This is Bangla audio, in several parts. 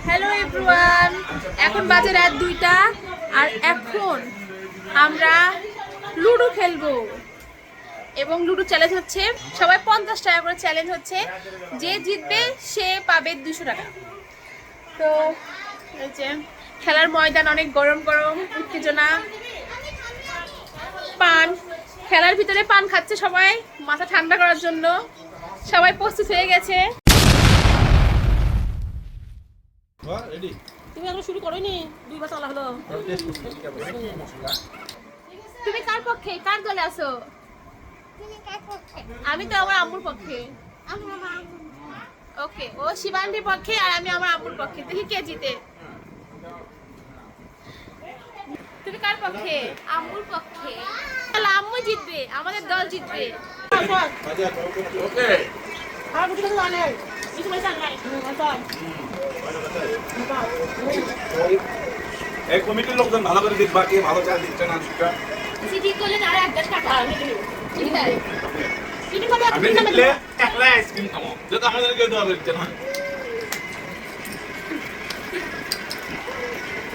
হ্যালো এভরিওয়ান, এখন বাজে রাত 2টা আর এখন আমরা লুডো খেলবো এবং লুডো চ্যালেঞ্জ হচ্ছে। সবাই 50 টাকা করে চ্যালেঞ্জ হচ্ছে, যে জিতবে সে পাবে 200 টাকা। তো এই যে খেলার ময়দান অনেক গরম গরম, উত্তেজনা, পান খেলার ভিতরে পান খাচ্ছে সবাই মাথা ঠান্ডা করার জন্য। সবাই প্রস্তুত হয়ে গেছে। তুমি এখন শুরু করোনি, 2 বার চলা হলো। তুমি কার পক্ষে, কার দলে আছো? আমি তো আমার আম্মুর পক্ষে। ওকে, ও শিবানীর পক্ষে আর আমি আমার আম্মুর পক্ষে। দেখি কে জিতে। তুমি কার পক্ষে? আম্মুর পক্ষে। তাহলে আম্মু জিতবে, আমাদের দল জিতবে। ওকে আর কিছু কিছু জানে কিছু মানে জানে এই কমিটির লোকজন ভালো করে দেখবা কে ভালো চাল দিচ্ছে না সেটা সিটি করলে তারা একটা টাকা ঠিক আছে। সিটি করলে আমি দিলে একলা আইসক্রিম খাবো, যেটা আমাদের কেউ দেওয়া হচ্ছে না।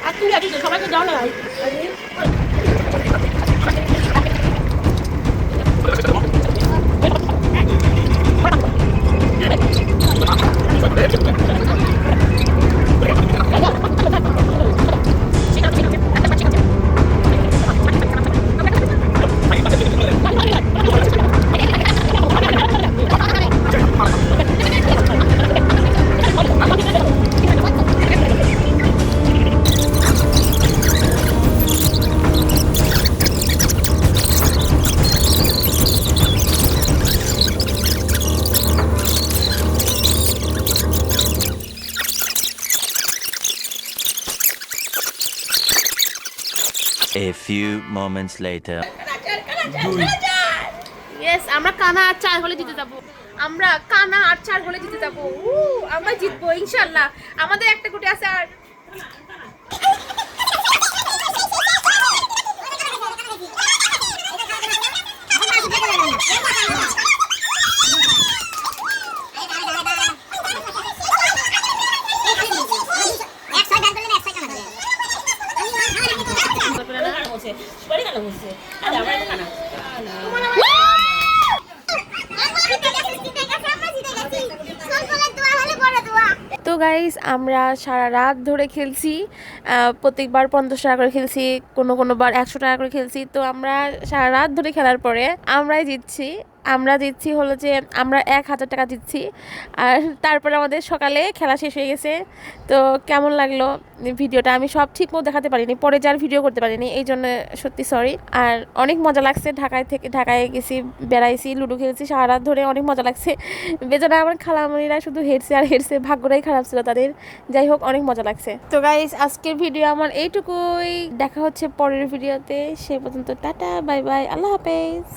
আর তুমি একটু সবাইকে দাও না। A few moments later. Yes, আমরা কানা আর 4 হলে জিতে যাব। আমরা কানা আর 4 হলে জিতে যাব। আমরা জিতবো ইনশাআল্লাহ। আমাদের একটা গুটি আছে আর তো গাইস, আমরা সারা রাত ধরে খেলছি। প্রত্যেকবার 50 টাকা করে খেলছি, কোনো বার 100 টাকা করে খেলছি। তো আমরা সারা রাত ধরে খেলার পরে আমরাই জিতছি। আমরা জিতছি হলো যে আমরা 1000 টাকা জিতছি। আর তারপরে আমাদের সকালে খেলা শেষ হয়ে গেছে। তো কেমন লাগলো ভিডিওটা? আমি সব ঠিক মতো দেখাতে পারিনি, পরে যার ভিডিও করতে পারিনি, এই জন্য সত্যি সরি। আর অনেক মজা লাগছে। ঢাকায় গেছি, বেড়াইছি, লুডো খেলছি সারা রাত ধরে, অনেক মজা লাগছে। বেচারা আমার খালামণিরা শুধু হেরছে আর হেরছে, ভাগ্যটাই খারাপ ছিল তাদের। যাই হোক, অনেক মজা লাগছে। তো গাইস, আজকের ভিডিও আমার এইটুকুই। দেখা হচ্ছে পরের ভিডিওতে। সে পর্যন্ত টাটা, বাই বাই, আল্লাহ হাফেজ।